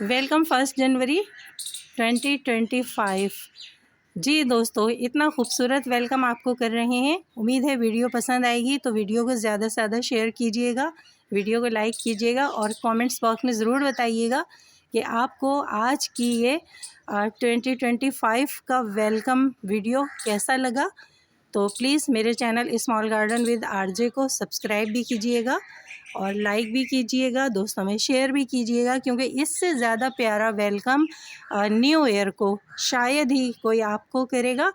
Welcome 1 जनवरी 2025। जी दोस्तों, इतना खूबसूरत वेलकम आपको कर रहे हैं। उम्मीद है वीडियो पसंद आएगी, तो वीडियो को ज़्यादा से ज़्यादा शेयर कीजिएगा, वीडियो को लाइक कीजिएगा और कमेंट्स बॉक्स में ज़रूर बताइएगा कि आपको आज की ये 2025 का वेलकम वीडियो कैसा लगा। तो प्लीज़ मेरे channel small garden with RJ को सब्सक्राइब भी कीजिएगा और लाइक भी कीजिएगा, दोस्तों में शेयर भी कीजिएगा, क्योंकि इससे ज़्यादा प्यारा वेलकम न्यू ईयर को शायद ही कोई आपको करेगा।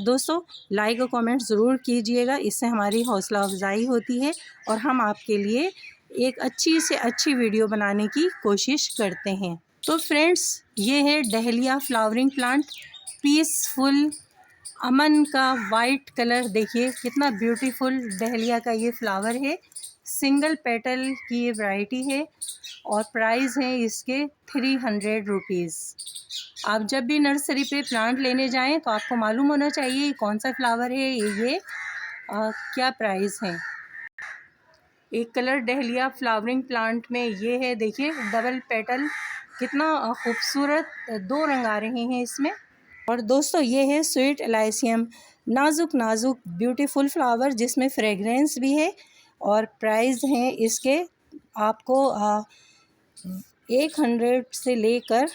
दोस्तों लाइक और कमेंट ज़रूर कीजिएगा, इससे हमारी हौसला अफजाई होती है और हम आपके लिए एक अच्छी से अच्छी वीडियो बनाने की कोशिश करते हैं। तो फ्रेंड्स, ये है डहलिया फ्लावरिंग प्लांट, पीसफुल अमन का वाइट कलर। देखिए कितना ब्यूटीफुल डहलिया का ये फ्लावर है। सिंगल पेटल की ये वैरायटी है और प्राइस है इसके 300 रुपीज़। आप जब भी नर्सरी पे प्लांट लेने जाएं तो आपको मालूम होना चाहिए कौन सा फ्लावर है, ये क्या प्राइस है। एक कलर डहलिया फ्लावरिंग प्लांट में ये है, देखिए डबल पेटल, कितना खूबसूरत 2 रंग आ रहे हैं इसमें। और दोस्तों ये है स्वीट एलाइसियम, नाजुक नाजुक ब्यूटीफुल फ्लावर जिसमें फ्रेगरेंस भी है और प्राइस हैं इसके आपको 100 से लेकर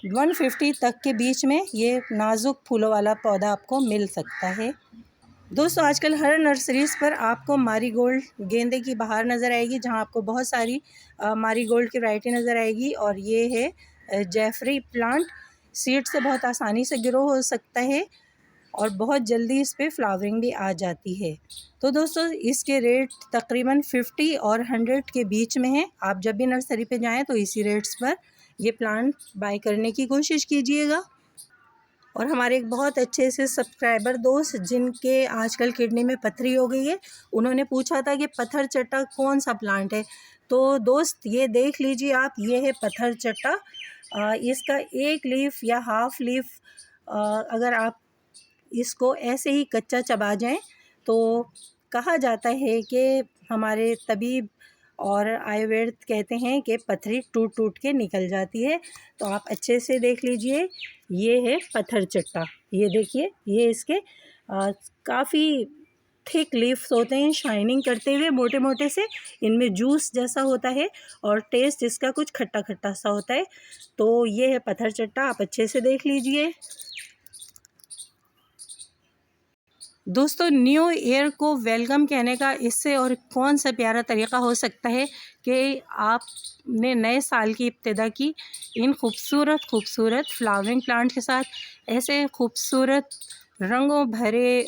150 तक के बीच में ये नाजुक फूलों वाला पौधा आपको मिल सकता है। दोस्तों आजकल हर नर्सरीज़ पर आपको मारीगोल्ड गेंदे की बहार नज़र आएगी, जहां आपको बहुत सारी मारीगोल्ड की वैरायटी नज़र आएगी। और ये है जेफरी प्लांट, सीड से बहुत आसानी से ग्रो हो सकता है और बहुत जल्दी इस पर फ्लावरिंग भी आ जाती है। तो दोस्तों इसके रेट तकरीबन 50 और 100 के बीच में है। आप जब भी नर्सरी पे जाएं तो इसी रेट्स पर ये प्लांट बाय करने की कोशिश कीजिएगा। और हमारे एक बहुत अच्छे से सब्सक्राइबर दोस्त जिनके आजकल किडनी में पथरी हो गई है, उन्होंने पूछा था कि पत्थर चट्टा कौन सा प्लांट है। तो दोस्त ये देख लीजिए आप, ये है पत्थर चट्टा। इसका एक लीफ या हाफ लीफ अगर आप इसको ऐसे ही कच्चा चबा जाएं तो कहा जाता है कि हमारे तबीब और आयुर्वेद कहते हैं कि पथरी टूट टूट के निकल जाती है। तो आप अच्छे से देख लीजिए, ये है पत्थर चट्टा। ये देखिए, ये इसके काफ़ी थिक लीव्स होते हैं, शाइनिंग करते हुए मोटे मोटे से। इनमें जूस जैसा होता है और टेस्ट इसका कुछ खट्टा खट्टा सा होता है। तो ये है पत्थर चट्टा, आप अच्छे से देख लीजिए। दोस्तों न्यू ईयर को वेलकम कहने का इससे और कौन सा प्यारा तरीक़ा हो सकता है कि आपने नए साल की इब्तिदा की इन खूबसूरत फ्लावरिंग प्लांट के साथ। ऐसे खूबसूरत रंगों भरे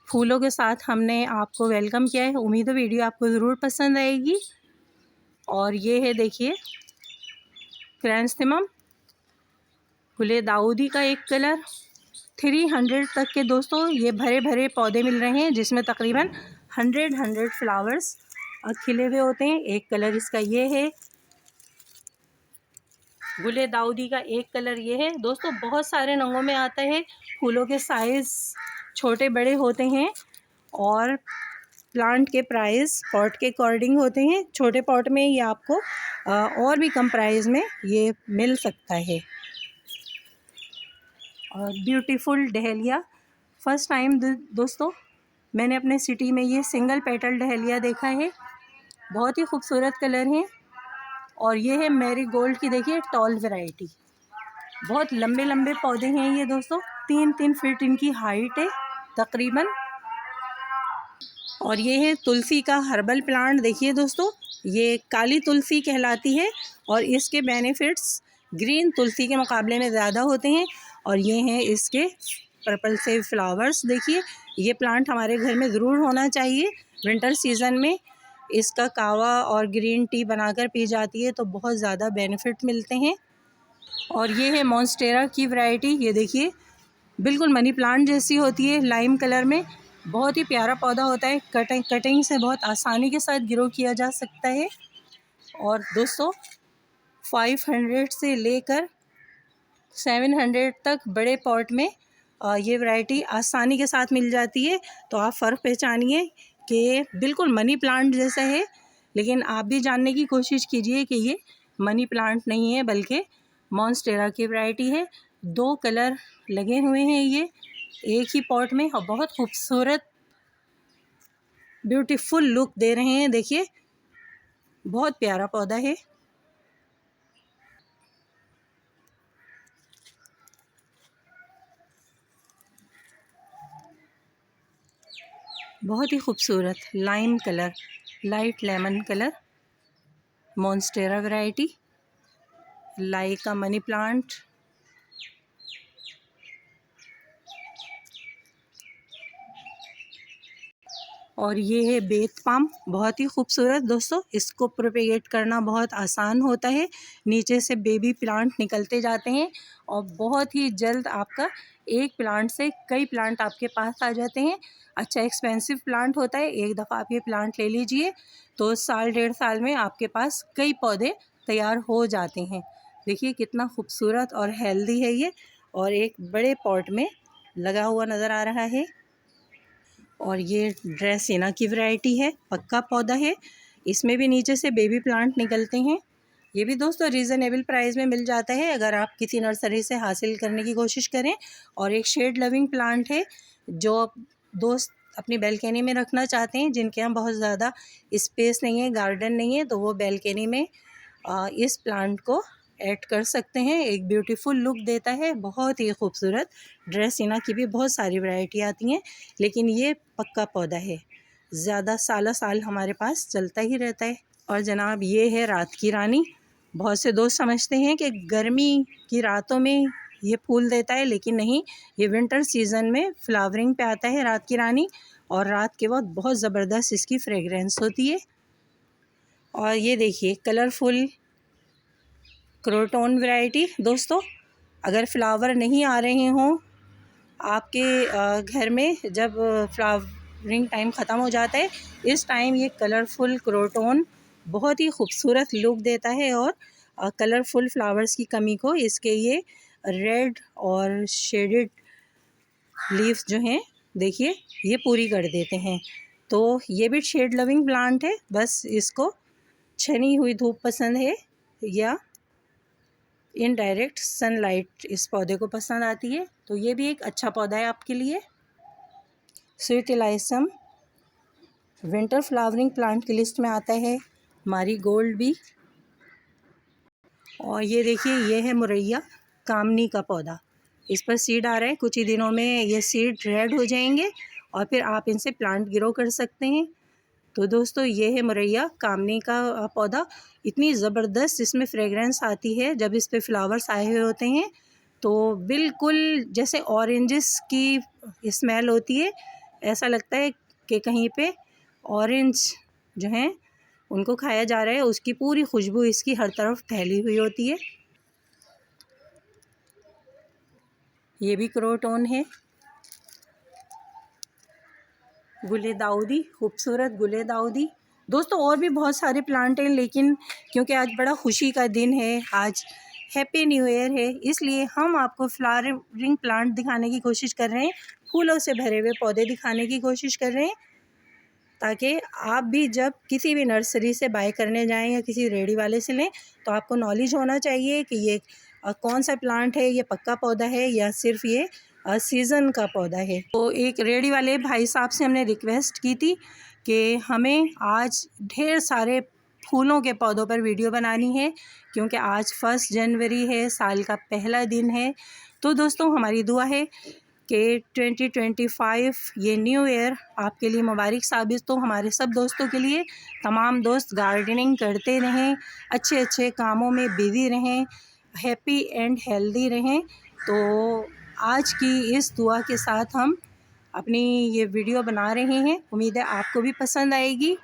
फूलों के साथ हमने आपको वेलकम किया है। उम्मीद है वीडियो आपको ज़रूर पसंद आएगी। और ये है देखिए क्राइसेंथेमम गुले दाऊदी का एक कलर, 300 तक के दोस्तों ये भरे भरे पौधे मिल रहे हैं, जिसमें तकरीबन 100 फ्लावर्स खिले हुए होते हैं। एक कलर इसका ये है, गुले दाऊदी का एक कलर ये है। दोस्तों बहुत सारे रंगों में आता है, फूलों के साइज़ छोटे बड़े होते हैं और प्लांट के प्राइस पॉट के अकॉर्डिंग होते हैं। छोटे पॉट में ये आपको और भी कम प्राइस में ये मिल सकता है। और ब्यूटीफुल डहलिया, फ़र्स्ट टाइम दोस्तों मैंने अपने सिटी में ये सिंगल पेटल डहलिया देखा है। बहुत ही खूबसूरत कलर है। और ये है मैरीगोल्ड की, देखिए टॉल वैरायटी, बहुत लंबे लंबे पौधे हैं ये दोस्तों, 3-3 फीट इनकी हाइट है तकरीबन। और ये है तुलसी का हर्बल प्लांट, देखिए दोस्तों ये काली तुलसी कहलाती है और इसके बेनिफिट्स ग्रीन तुलसी के मुकाबले में ज़्यादा होते हैं। और ये हैं इसके पर्पल से फ्लावर्स। देखिए ये प्लांट हमारे घर में ज़रूर होना चाहिए। विंटर सीज़न में इसका कावा और ग्रीन टी बनाकर पी जाती है तो बहुत ज़्यादा बेनिफिट मिलते हैं। और ये है मॉन्स्टेरा की वैरायटी, ये देखिए बिल्कुल मनी प्लांट जैसी होती है, लाइम कलर में, बहुत ही प्यारा पौधा होता है। कटिंग से बहुत आसानी के साथ ग्रो किया जा सकता है। और दोस्तों 500 से लेकर 700 तक बड़े पॉट में ये वैरायटी आसानी के साथ मिल जाती है। तो आप फ़र्क पहचानिए कि बिल्कुल मनी प्लांट जैसा है, लेकिन आप भी जानने की कोशिश कीजिए कि ये मनी प्लांट नहीं है बल्कि मॉन्स्टेरा की वैरायटी है। 2 कलर लगे हुए हैं ये एक ही पॉट में और बहुत खूबसूरत ब्यूटीफुल लुक दे रहे हैं। देखिए बहुत प्यारा पौधा है। बहुत ही खूबसूरत lime colour, light lemon colour, monstera variety, like a money plant. और ये है बेथ पाम, बहुत ही खूबसूरत दोस्तों। इसको प्रोपेगेट करना बहुत आसान होता है। नीचे से बेबी प्लांट निकलते जाते हैं और बहुत ही जल्द आपका एक प्लांट से कई प्लांट आपके पास आ जाते हैं। अच्छा एक्सपेंसिव प्लांट होता है। एक दफ़ा आप ये प्लांट ले लीजिए तो साल 1.5 साल में आपके पास कई पौधे तैयार हो जाते हैं। देखिए कितना खूबसूरत और हेल्दी है ये, और एक बड़े पॉट में लगा हुआ नज़र आ रहा है। और ये ड्रेसिना की वैरायटी है, पक्का पौधा है। इसमें भी नीचे से बेबी प्लांट निकलते हैं। ये भी दोस्तों रीज़नेबल प्राइस में मिल जाता है अगर आप किसी नर्सरी से हासिल करने की कोशिश करें। और एक शेड लविंग प्लांट है जो दोस्त अपनी बैल्कनी में रखना चाहते हैं, जिनके यहाँ बहुत ज़्यादा स्पेस नहीं है, गार्डन नहीं है, तो वो बैल्कनी में इस प्लांट को ऐड कर सकते हैं। एक ब्यूटीफुल लुक देता है, बहुत ही खूबसूरत। ड्रेसिना की भी बहुत सारी वैरायटी आती हैं, लेकिन ये पक्का पौधा है, ज़्यादा साल हमारे पास चलता ही रहता है। और जनाब ये है रात की रानी। बहुत से दोस्त समझते हैं कि गर्मी की रातों में ये फूल देता है, लेकिन नहीं, ये विंटर सीज़न में फ्लावरिंग पे आता है रात की रानी, और रात के वक्त बहुत ज़बरदस्त इसकी फ्रेगरेंस होती है। और ये देखिए कलरफुल क्रोटॉन वैरायटी। दोस्तों अगर फ्लावर नहीं आ रहे हों आपके घर में, जब फ्लावरिंग टाइम ख़त्म हो जाता है, इस टाइम ये कलरफुल क्रोटॉन बहुत ही खूबसूरत लुक देता है। और कलरफुल फ्लावर्स की कमी को इसके ये रेड और शेडेड लीव्स जो हैं देखिए ये पूरी कर देते हैं। तो ये भी शेड लविंग प्लांट है, बस इसको छनी हुई धूप पसंद है या इनडायरेक्ट सनलाइट इस पौधे को पसंद आती है। तो ये भी एक अच्छा पौधा है आपके लिए। स्वीट इलाइसम विंटर फ्लावरिंग प्लांट की लिस्ट में आता है, मारीगोल्ड भी। और ये देखिए ये है मुरैया कामनी का पौधा। इस पर सीड आ रहा है, कुछ ही दिनों में ये सीड रेड हो जाएंगे और फिर आप इनसे प्लांट ग्रो कर सकते हैं। तो दोस्तों ये है मुरैया कामनी का पौधा। इतनी ज़बरदस्त इसमें फ्रेगरेंस आती है जब इस पे फ्लावर्स आए हुए होते हैं, तो बिल्कुल जैसे ऑरेंजेस की स्मेल होती है। ऐसा लगता है कि कहीं पे ऑरेंज जो हैं उनको खाया जा रहा है, उसकी पूरी खुशबू इसकी हर तरफ फैली हुई होती है। ये भी क्रोटॉन है। गुले दाऊदी, खूबसूरत गुले दाऊदी। दोस्तों और भी बहुत सारे प्लांट हैं, लेकिन क्योंकि आज बड़ा खुशी का दिन है, आज हैप्पी न्यू ईयर है, इसलिए हम आपको फ्लावरिंग प्लांट दिखाने की कोशिश कर रहे हैं, फूलों से भरे हुए पौधे दिखाने की कोशिश कर रहे हैं, ताकि आप भी जब किसी भी नर्सरी से बाय करने जाएं या किसी रेडी वाले से लें तो आपको नॉलेज होना चाहिए कि ये कौन सा प्लांट है, ये पक्का पौधा है या सिर्फ ये सीज़न का पौधा है। तो एक रेडी वाले भाई साहब से हमने रिक्वेस्ट की थी कि हमें आज ढेर सारे फूलों के पौधों पर वीडियो बनानी है, क्योंकि आज 1 जनवरी है, साल का पहला दिन है। तो दोस्तों हमारी दुआ है कि 2025 ये न्यू ईयर आपके लिए मुबारक साबित हो, हमारे सब दोस्तों के लिए। तमाम दोस्त गार्डनिंग करते रहें, अच्छे अच्छे कामों में बिज़ी रहें, हैप्पी एंड हेल्दी रहें। तो आज की इस दुआ के साथ हम अपनी ये वीडियो बना रहे हैं, उम्मीद है आपको भी पसंद आएगी।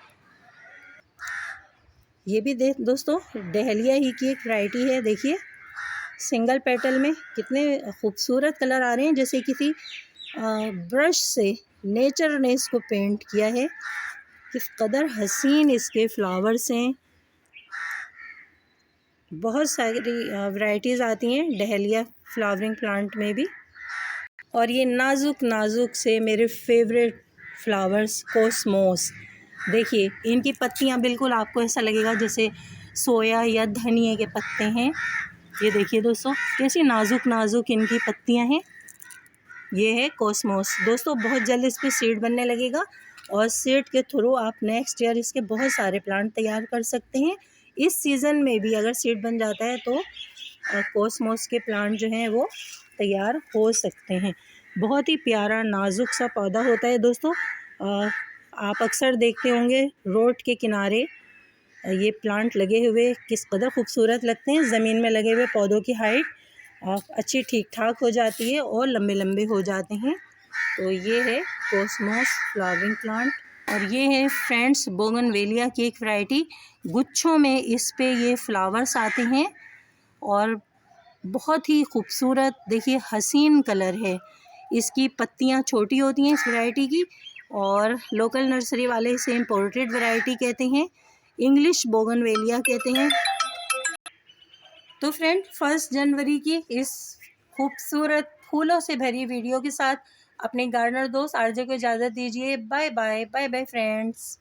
ये भी दोस्तों डहलिया ही की एक वैरायटी है। देखिए सिंगल पेटल में कितने खूबसूरत कलर आ रहे हैं, जैसे किसी ब्रश से नेचर ने इसको पेंट किया है। किस कदर हसीन इसके फ्लावर्स हैं। बहुत सारी वैरायटीज़ आती हैं डहलिया फ्लावरिंग प्लांट में भी। और ये नाजुक नाजुक से मेरे फेवरेट फ्लावर्स कोसमोस, देखिए इनकी पत्तियां बिल्कुल आपको ऐसा लगेगा जैसे सोया या धनिए के पत्ते हैं। ये देखिए दोस्तों कैसी नाजुक नाजुक इनकी पत्तियां हैं। ये है कॉस्मोस दोस्तों। बहुत जल्द इस पर सीड बनने लगेगा और सीड के थ्रू आप नेक्स्ट ईयर इसके बहुत सारे प्लांट तैयार कर सकते हैं। इस सीज़न में भी अगर सीड बन जाता है तो कॉस्मोस के प्लांट जो हैं वो तैयार हो सकते हैं। बहुत ही प्यारा नाजुक सा पौधा होता है दोस्तों। आप अक्सर देखते होंगे रोड के किनारे ये प्लांट लगे हुए किस कदर खूबसूरत लगते हैं। ज़मीन में लगे हुए पौधों की हाइट अच्छी ठीक ठाक हो जाती है और लंबे लंबे हो जाते हैं। तो ये है कॉस्मोस फ्लावरिंग प्लांट। और ये है फ्रेंड्स बोगनवेलिया की एक वैरायटी। गुच्छों में इस पे ये फ्लावर्स आते हैं और बहुत ही खूबसूरत देखिए हसीन कलर है। इसकी पत्तियां छोटी होती हैं इस वैरायटी की और लोकल नर्सरी वाले इसे इम्पोर्टेड वैरायटी कहते हैं, इंग्लिश बोगनवेलिया कहते हैं। तो फ्रेंड 1 जनवरी की इस खूबसूरत फूलों से भरी वीडियो के साथ अपने गार्डनर दोस्त आरजे को इजाज़त दीजिए। Bye bye bye bye friends.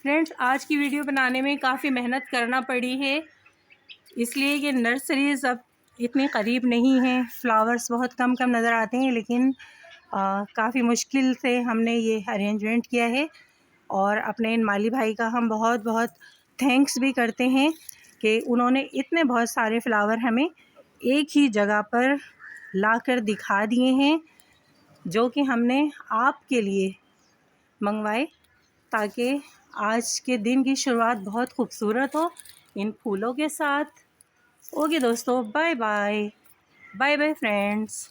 Friends आज की वीडियो बनाने में काफ़ी मेहनत करना पड़ी है, इसलिए कि नर्सरीज अब इतने करीब नहीं हैं। फ्लावर्स बहुत कम कम नज़र आते हैं, लेकिन काफ़ी मुश्किल से हमने ये अरेंजमेंट किया है। और अपने इन माली भाई का हम बहुत बहुत थैंक्स भी करते हैं कि उन्होंने इतने बहुत सारे फ्लावर हमें एक ही जगह पर लाकर दिखा दिए हैं, जो कि हमने आपके लिए मंगवाए ताकि आज के दिन की शुरुआत बहुत खूबसूरत हो इन फूलों के साथ। ओके दोस्तों, bye bye bye bye friends.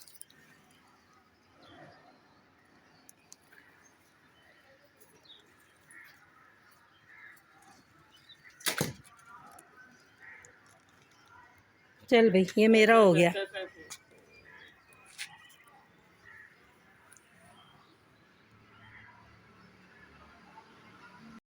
चल भाई ये मेरा हो गया।